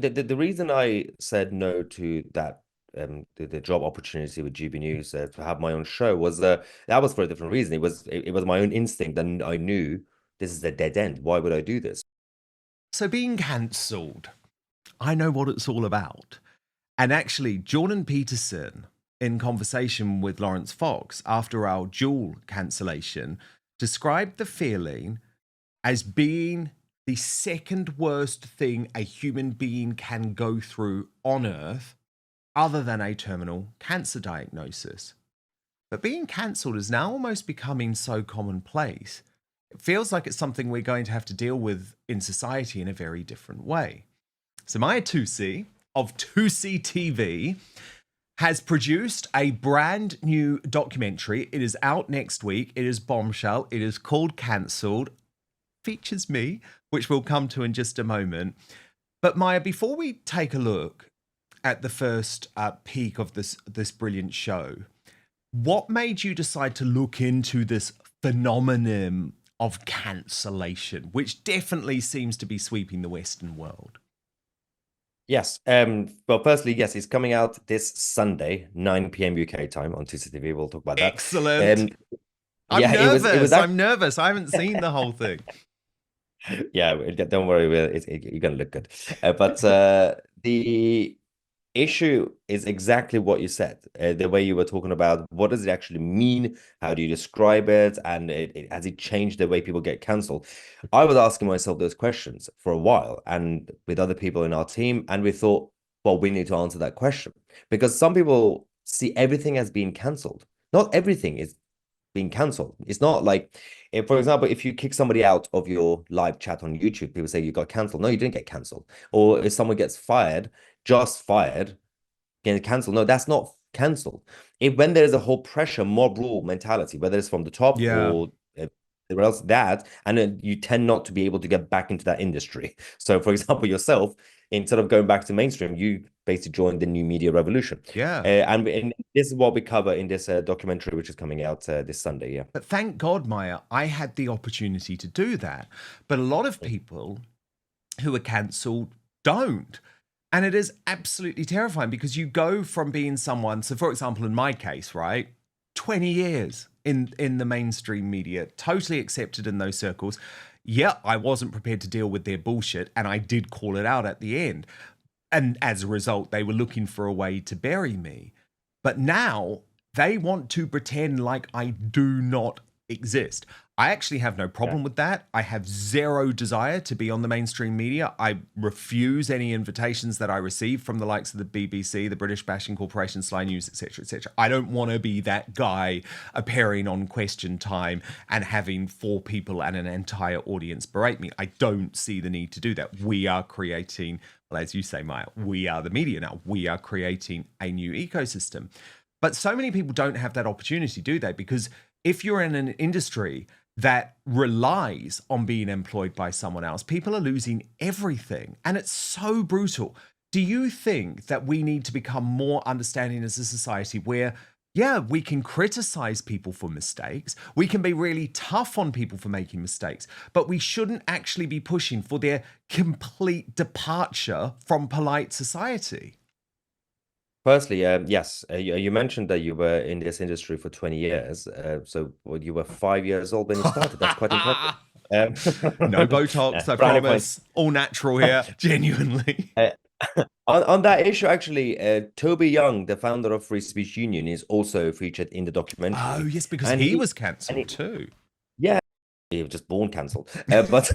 the reason I said no to that the job opportunity with GB News to have my own show was that was for a different reason. It was my own instinct, and I knew this is a dead end. Why would I do this? So being cancelled, I know what it's all about. And actually, Jordan Peterson, in conversation with Lawrence Fox after our dual cancellation, described the feeling as being the second worst thing a human being can go through on Earth, other than a terminal cancer diagnosis. But being cancelled is now almost becoming so commonplace. It feels like it's something we're going to have to deal with in society in a very different way. So Mahyar Tousi of Tousi TV has produced a brand new documentary. It is out next week. It is Bombshell. It is called Cancelled. Features me, which we'll come to in just a moment. But Mahyar, before we take a look at the first peak of this brilliant show, what made you decide to look into this phenomenon of cancellation, which definitely seems to be sweeping the Western world? Yes. Well, firstly, yes, it's coming out this Sunday, 9 p.m. UK time on Tousi TV. We'll talk about that. Excellent. Yeah, it was I'm nervous. I haven't seen the whole thing. Yeah, don't worry, you're gonna look good. But the issue is exactly what you said. The way you were talking about what does it actually mean? How do you describe it? And has it changed the way people get cancelled? I was asking myself those questions for a while, and with other people in our team, and we thought, well, we need to answer that question because some people see everything as being cancelled. Not everything is being cancelled. It's not like, if, for example, if you kick somebody out of your live chat on YouTube, people say you got cancelled. No, you didn't get cancelled. Or if someone gets fired, just fired, getting cancelled. No, that's not cancelled. When there's a whole pressure, mob rule mentality, whether it's from the top Yeah. or everywhere else, that, and then you tend not to be able to get back into that industry. So, for example, yourself, instead of going back to mainstream, you basically joined the new media revolution. Yeah. And this is what we cover in this documentary, which is coming out this Sunday. Yeah. But thank God, Mahyar, I had the opportunity to do that. But a lot of people who are cancelled don't. And it is absolutely terrifying because you go from being someone, so for example, in my case, right, 20 years in the mainstream media, totally accepted in those circles. Yeah, I wasn't prepared to deal with their bullshit, and I did call it out at the end. And as a result, they were looking for a way to bury me. But now they want to pretend like I do not exist. I actually have no problem with that. I have zero desire to be on the mainstream media. I refuse any invitations that I receive from the likes of the BBC, the British Bashing Corporation, Sly News, etc., etc. I don't want to be that guy appearing on Question Time and having 4 people and an entire audience berate me. I don't see the need to do that. We are creating, well, as you say, Mahyar, we are the media now. We are creating a new ecosystem. But so many people don't have that opportunity, do they? Because if you're in an industry that relies on being employed by someone else, people are losing everything. And it's so brutal. Do you think that we need to become more understanding as a society where, yeah, we can criticize people for mistakes, we can be really tough on people for making mistakes, but we shouldn't actually be pushing for their complete departure from polite society? Firstly, yes, you mentioned that you were in this industry for 20 years. So you were 5 years old when you started. That's quite impressive. No Botox, I brownie points. promise. All natural here, genuinely. Uh, on that issue, actually, Toby Young, the founder of Free Speech Union, is also featured in the documentary. Oh, yes, because And he was cancelled too. Yeah, he was just born cancelled. But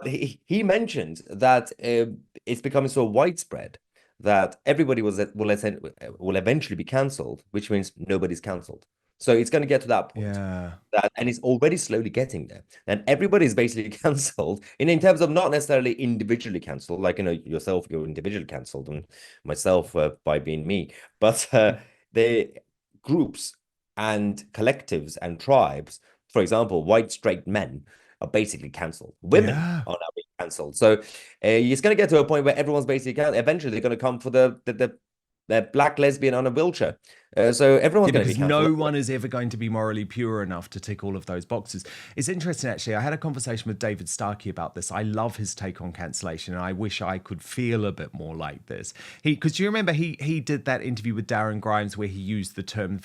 he mentioned that it's becoming so widespread that everybody will eventually be cancelled, which means nobody's cancelled. So it's going to get to that point. Yeah. And it's already slowly getting there. And everybody's basically cancelled in terms of not necessarily individually cancelled, like, yourself, you're individually cancelled, and myself by being me. But the groups and collectives and tribes, for example, white straight men are basically cancelled. Women are now being cancelled. So it's going to get to a point where everyone's basically cancelled. Eventually, they're going to come for the black lesbian on a wheelchair. So everyone's Yeah, going to be because cancelled. no one is ever going to be morally pure enough to tick all of those boxes. It's interesting, actually. I had a conversation with David Starkey about this. I love his take on cancellation, and I wish I could feel a bit more like this. Because do you remember he did that interview with Darren Grimes where he used the term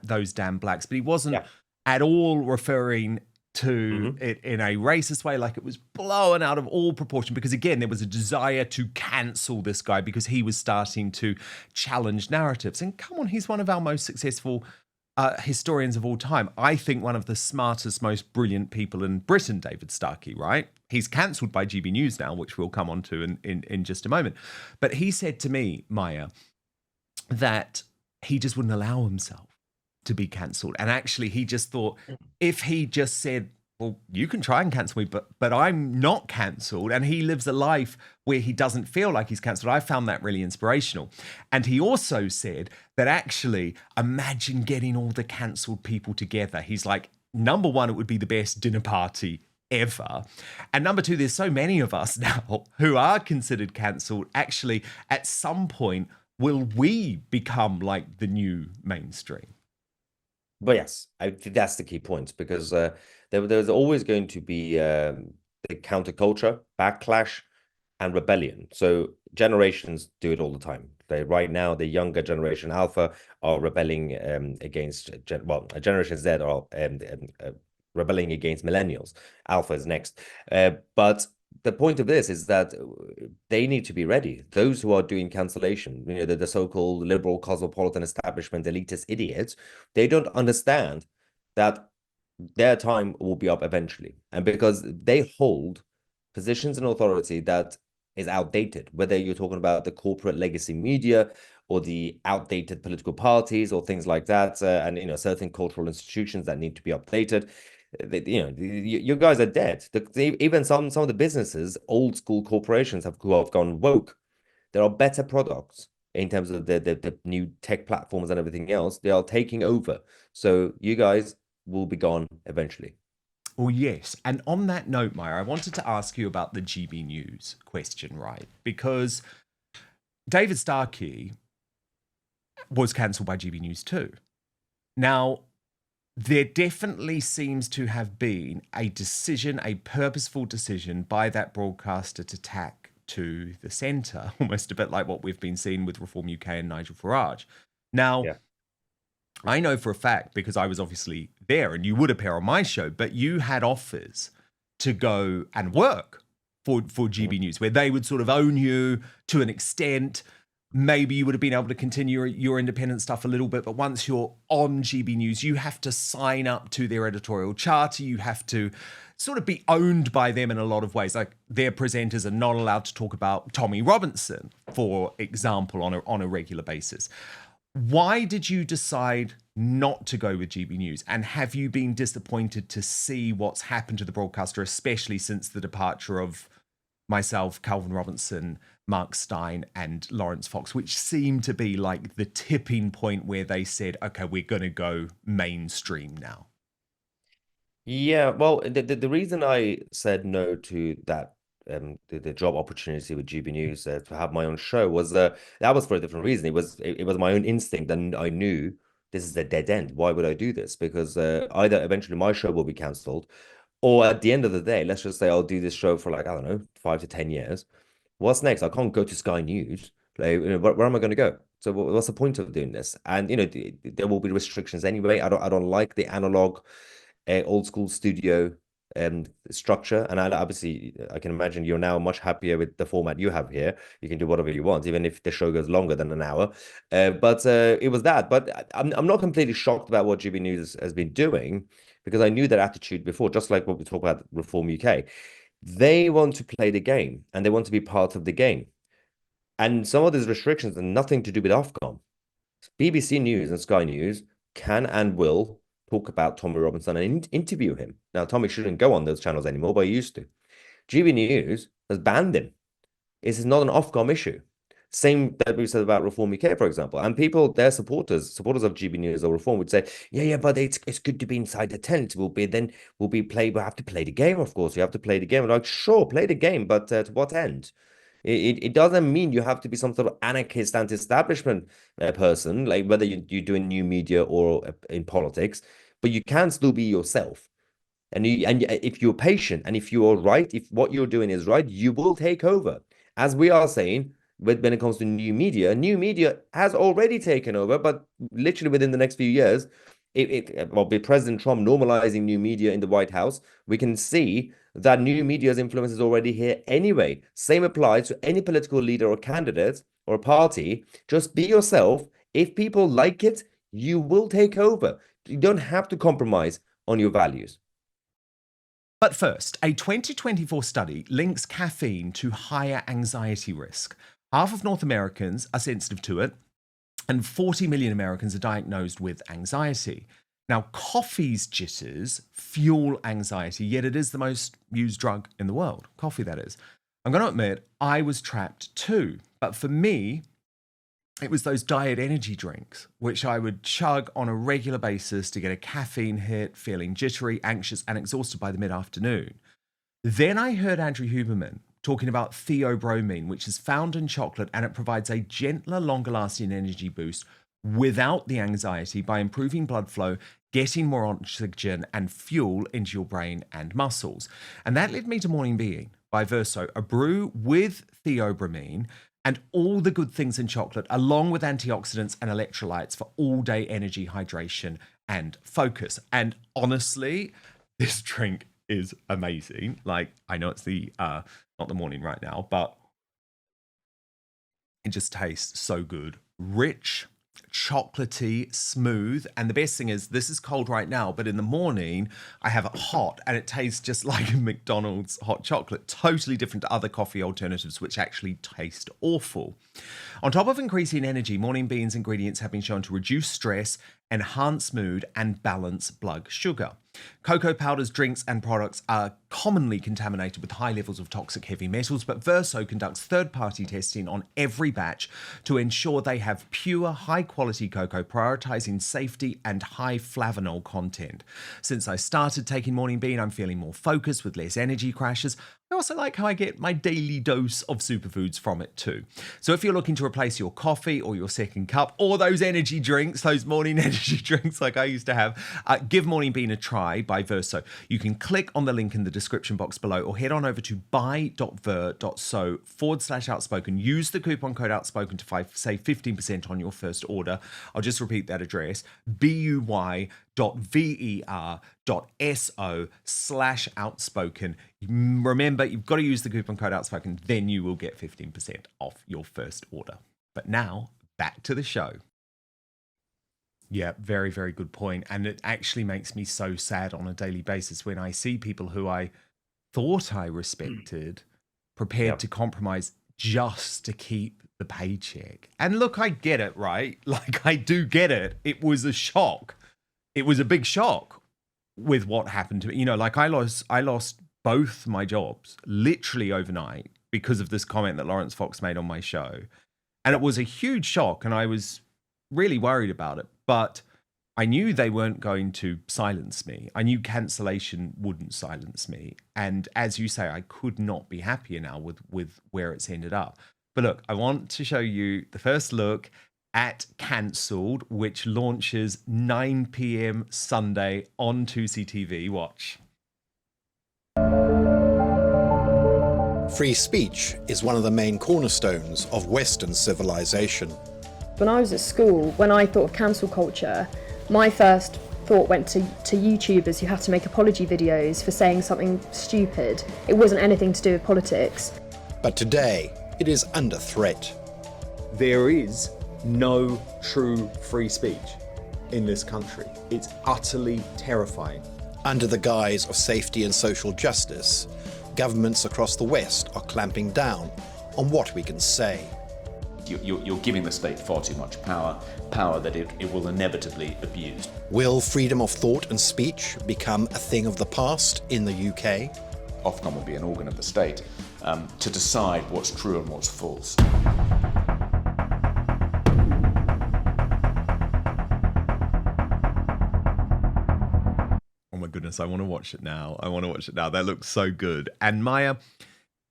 those damn blacks, but he wasn't Yeah. at all referring to Hmm. it in a racist way, like it was blown out of all proportion, because again there was a desire to cancel this guy because he was starting to challenge narratives. And come on, he's one of our most successful historians of all time. I think one of the smartest, most brilliant people in Britain, David Starkey, right? He's cancelled by GB News now, which we'll come on to in just a moment. But he said to me, Maya, that he just wouldn't allow himself to be cancelled. And actually, he just thought if he just said, well, you can try and cancel me, but I'm not cancelled. And he lives a life where he doesn't feel like he's cancelled. I found that really inspirational. And he also said that actually, imagine getting all the cancelled people together. He's like, number one, it would be the best dinner party ever. And number two, there's so many of us now who are considered cancelled. Actually, at some point, will we become like the new mainstream? But yes, I think that's the key point because there's always going to be the counterculture, backlash, and rebellion. So generations do it all the time. Right now, the younger generation Alpha are rebelling against, Generation Z are rebelling against millennials. Alpha is next. But the point of this is that they need to be ready. Those who are doing cancellation, the so-called liberal cosmopolitan establishment elitist idiots, they don't understand that their time will be up eventually. And because they hold positions and authority that is outdated, whether you're talking about the corporate legacy media or the outdated political parties or things like that, and certain cultural institutions that need to be updated. You guys are dead. Even some of the businesses, old school corporations who have gone woke. There are better products in terms of the new tech platforms and everything else. They are taking over. So you guys will be gone eventually. Well, yes. And on that note, Maya, I wanted to ask you about the GB News question, right? Because David Starkey was cancelled by GB News too. Now, there definitely seems to have been a decision, a purposeful decision by that broadcaster to tack to the centre, almost a bit like what we've been seeing with Reform UK and Nigel Farage. Now, Yeah. I know for a fact, because I was obviously there and you would appear on my show, but you had offers to go and work for GB News, where they would sort of own you to an extent. Maybe you would have been able to continue your independent stuff a little bit, but once you're on GB News, you have to sign up to their editorial charter. You have to sort of be owned by them in a lot of ways. Like their presenters are not allowed to talk about Tommy Robinson, for example, on a regular basis. Why did you decide not to go with GB News? And have you been disappointed to see what's happened to the broadcaster, especially since the departure of myself, Calvin Robinson, Mark Stein, and Lawrence Fox, which seemed to be like the tipping point where they said, okay, we're going to go mainstream now? Yeah, well, the reason I said no to that the job opportunity with GB News to have my own show was that was for a different reason. It was my own instinct, and I knew this is a dead end. Why would I do this? Because either eventually my show will be cancelled, or at the end of the day, let's just say I'll do this show for like I don't know 5 to 10 years. What's next? I can't go to Sky News. Like, where am I going to go? So what's the point of doing this? And there will be restrictions anyway. I don't like the analog old school studio structure. And obviously, I can imagine you're now much happier with the format you have here. You can do whatever you want, even if the show goes longer than an hour. But it was that. But I'm not completely shocked about what GB News has been doing because I knew their attitude before, just like what we talk about Reform UK. They want to play the game and they want to be part of the game. And some of these restrictions are nothing to do with Ofcom. BBC News and Sky News can and will talk about Tommy Robinson and interview him. Now, Tommy shouldn't go on those channels anymore, but he used to. GB News has banned him. This is not an Ofcom issue. Same that we said about Reform UK, for example. And people, their supporters of GB News or Reform would say, yeah, but it's good to be inside the tent. We'll have to play the game, of course. We have to play the game. I'm like, sure, play the game, but to what end? It doesn't mean you have to be some sort of anarchist, anti-establishment person, like whether you're doing new media or in politics, but you can still be yourself. And if you're patient and if you're right, if what you're doing is right, you will take over. As we are saying, when it comes to new media has already taken over, but literally within the next few years, well, with President Trump normalizing new media in the White House, we can see that new media's influence is already here anyway. Same applies to any political leader or candidate or party. Just be yourself. If people like it, you will take over. You don't have to compromise on your values. But first, a 2024 study links caffeine to higher anxiety risk. Half of North Americans are sensitive to it, and 40 million Americans are diagnosed with anxiety. Now, coffee's jitters fuel anxiety, yet it is the most used drug in the world. Coffee, that is. I'm going to admit, I was trapped too. But for me, it was those diet energy drinks, which I would chug on a regular basis to get a caffeine hit, feeling jittery, anxious, and exhausted by the mid-afternoon. Then I heard Andrew Huberman talking about theobromine, which is found in chocolate, and it provides a gentler, longer-lasting energy boost without the anxiety by improving blood flow, getting more oxygen and fuel into your brain and muscles. And that led me to Morning Being by Verso, a brew with theobromine and all the good things in chocolate, along with antioxidants and electrolytes for all-day energy, hydration, and focus. And honestly, this drink is amazing. Like, I know it's the not the morning right now, but it just tastes so good. Rich, chocolatey, smooth. And the best thing is, this is cold right now, but in the morning, I have it hot and it tastes just like a McDonald's hot chocolate. Totally different to other coffee alternatives, which actually taste awful. On top of increasing energy, Morning Bean's ingredients have been shown to reduce stress, enhance mood, and balance blood sugar. Cocoa powders, drinks, and products are commonly contaminated with high levels of toxic heavy metals, but Verso conducts third-party testing on every batch to ensure they have pure, high-quality cocoa, prioritizing safety and high flavanol content. Since I started taking Morning Bean, I'm feeling more focused with less energy crashes. I also like how I get my daily dose of superfoods from it too. So if you're looking to replace your coffee or your second cup or those energy drinks, those morning energy drinks like I used to have, give Morning Bean a try by Verso. You can click on the link in the description box below or head on over to buy.ver.so/outspoken. Use the coupon code outspoken to save 15% on your first order. I'll just repeat that address, buy.ver.so/outspoken. Remember, you've got to use the coupon code outspoken, then you will get 15% off your first order. But now, back to the show. Yeah, very, very good point. And it actually makes me so sad on a daily basis when I see people who I thought I respected prepared to compromise just to keep the paycheck. And look, I get it, right? Like, I do get it. It was a shock. It was a big shock with what happened to me. You know, like I lost both my jobs literally overnight because of this comment that Lawrence Fox made on my show. And it was a huge shock and I was really worried about it, but I knew they weren't going to silence me. I knew cancellation wouldn't silence me. And as you say, I could not be happier now with where it's ended up. But look, I want to show you the first look at Cancelled, which launches 9 p.m. Sunday on Tousi TV. Watch. Free speech is one of the main cornerstones of Western civilization. When I was at school, when I thought of cancel culture, my first thought went to YouTubers who have to make apology videos for saying something stupid. It wasn't anything to do with politics. But today, it is under threat. There is no true free speech in this country. It's utterly terrifying. Under the guise of safety and social justice, governments across the West are clamping down on what we can say. You're giving the state far too much power that it will inevitably abuse. Will freedom of thought and speech become a thing of the past in the UK? Ofcom will be an organ of the state to decide what's true and what's false. Oh my goodness, I want to watch it now. That looks so good. And Maya,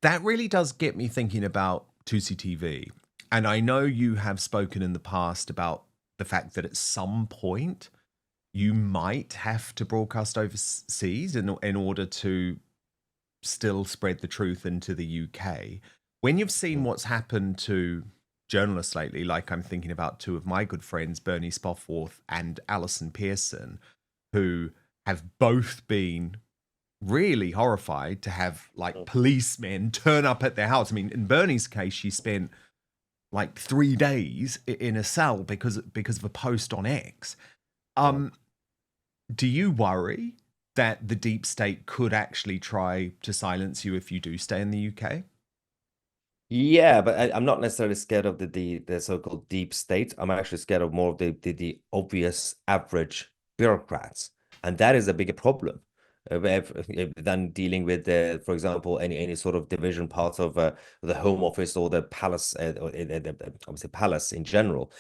That really does get me thinking about Tousi TV. And I know you have spoken in the past about the fact that at some point you might have to broadcast overseas in order to still spread the truth into the UK. When you've seen what's happened to journalists lately, like I'm thinking about two of my good friends, Bernie Spoffworth and Alison Pearson, who have both been really horrified to have like policemen turn up at their house. I mean, in Bernie's case, she spent like 3 days in a cell because of a post on X. Do you worry that the deep state could actually try to silence you if you do stay in the UK? Yeah, but I'm not necessarily scared of the so-called deep state. I'm actually scared of more of the obvious average bureaucrats, and that is a bigger problem than dealing with, for example, any sort of division part of the Home Office or the palace, or obviously palace in general.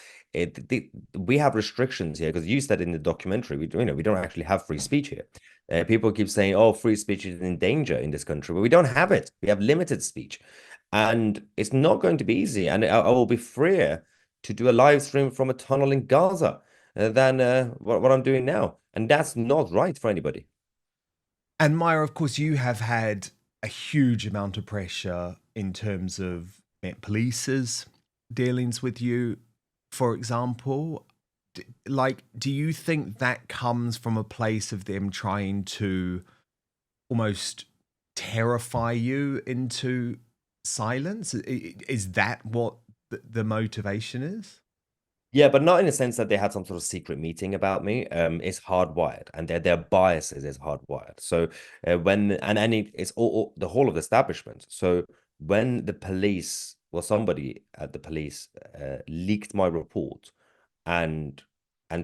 We have restrictions here because you said in the documentary, we don't actually have free speech here. People keep saying, "Oh, free speech is in danger in this country," but we don't have it. We have limited speech. And it's not going to be easy. And I will be freer to do a live stream from a tunnel in Gaza than what I'm doing now. And that's not right for anybody. And Mahyar, of course, you have had a huge amount of pressure in terms of Met Police's dealings with you, for example. Do you think that comes from a place of them trying to almost terrify you into silence? Is that what the motivation is? Yeah, but not in the sense that they had some sort of secret meeting about me. It's hardwired, and their biases is hardwired. So it's all the whole of the establishment. So when the police or somebody at the police leaked my report, and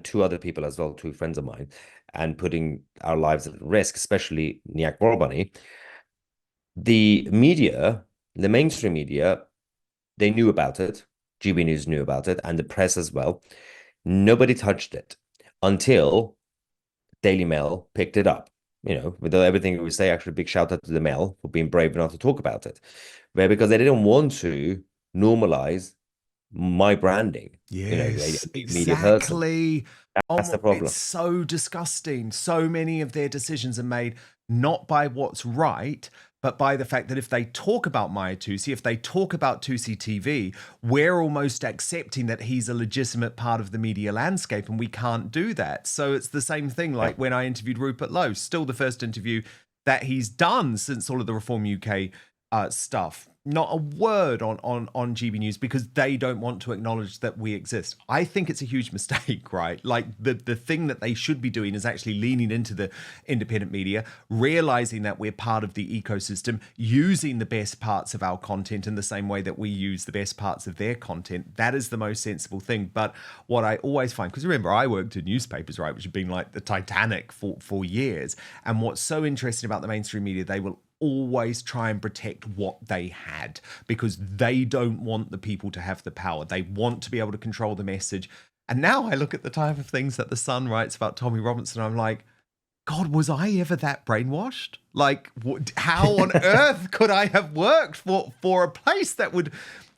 two other people as well, two friends of mine, and putting our lives at risk, especially Niak Borbani, the media. The mainstream media, they knew about it. GB News knew about it, and the press as well. Nobody touched it until Daily Mail picked it up. With everything we say, actually, big shout out to the Mail for being brave enough to talk about it. Because they didn't want to normalize my branding. Yes, Media person. exactly. That's the problem. It's so disgusting. So many of their decisions are made not by what's right, but by the fact that if they talk about Mahyar Tousi, if they talk about Tousi TV, we're almost accepting that he's a legitimate part of the media landscape, and we can't do that. So it's the same thing like when I interviewed Rupert Lowe, still the first interview that he's done since all of the Reform UK stuff. Not a word on GB News because they don't want to acknowledge that we exist. I think it's a huge mistake, right? Like the thing that they should be doing is actually leaning into the independent media, realizing that we're part of the ecosystem, using the best parts of our content in the same way that we use the best parts of their content. That is the most sensible thing. But what I always find, because remember, I worked in newspapers, right, which have been like the Titanic for years. And what's so interesting about the mainstream media, they will always try and protect what they had because they don't want the people to have the power. They want to be able to control the message. And now I look at the type of things that The Sun writes about Tommy Robinson, I'm like, God, was I ever that brainwashed? Like, how on earth could I have worked for a place that would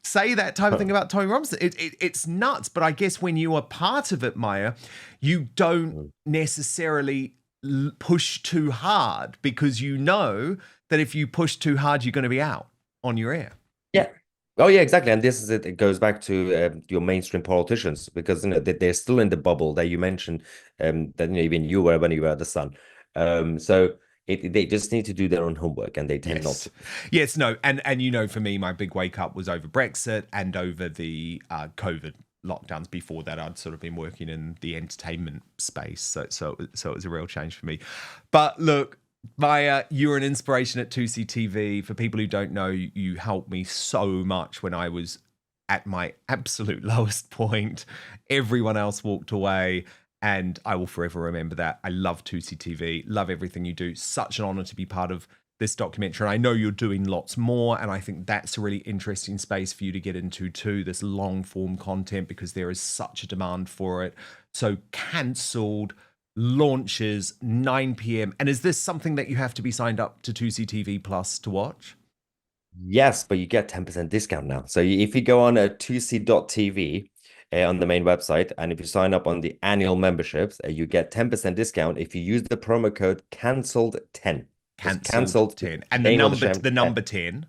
say that type of thing about Tommy Robinson? It's nuts. But I guess when you are part of it, Mahyar, you don't necessarily push too hard because you know that if you push too hard, you're going to be out on your air. Yeah. Oh, yeah, exactly. And this is it. It goes back to your mainstream politicians because they're still in the bubble that you mentioned. That even you were when you were at The Sun. So they just need to do their own homework, and they tend not to. Yes, no, and for me, my big wake up was over Brexit and over the COVID lockdowns. Before that, I'd sort of been working in the entertainment space, so it was a real change for me. But look, Mahyar, you're an inspiration at Tousi TV. For people who don't know, you helped me so much when I was at my absolute lowest point. Everyone else walked away, and I will forever remember that. I love Tousi TV, love everything you do. Such an honor to be part of this documentary. And I know you're doing lots more, and I think that's a really interesting space for you to get into too, this long form content, because there is such a demand for it. So cancelled, launches 9 p.m. And is this something that you have to be signed up to Tousi TV Plus to watch? Yes, but you get 10% discount now. So if you go on Tousi.tv on the main website, and if you sign up on the annual memberships, you get 10% discount if you use the promo code cancelled10. Cancelled 10. And the number 10. 10.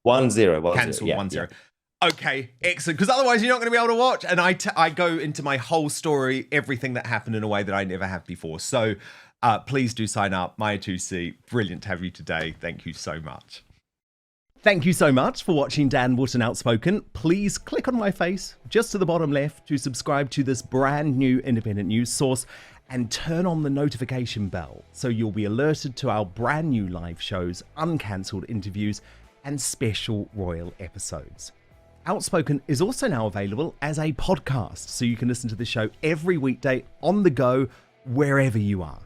Cancelled Yeah, 10. yeah. Okay, excellent. Because otherwise you're not going to be able to watch. And I go into my whole story, everything that happened in a way that I never have before. So please do sign up. Mahyar Tousi, brilliant to have you today. Thank you so much. Thank you so much for watching Dan Wootton Outspoken. Please click on my face just to the bottom left to subscribe to this brand new independent news source and turn on the notification bell so you'll be alerted to our brand new live shows, uncancelled interviews, and special royal episodes. Outspoken is also now available as a podcast, so you can listen to the show every weekday on the go, wherever you are.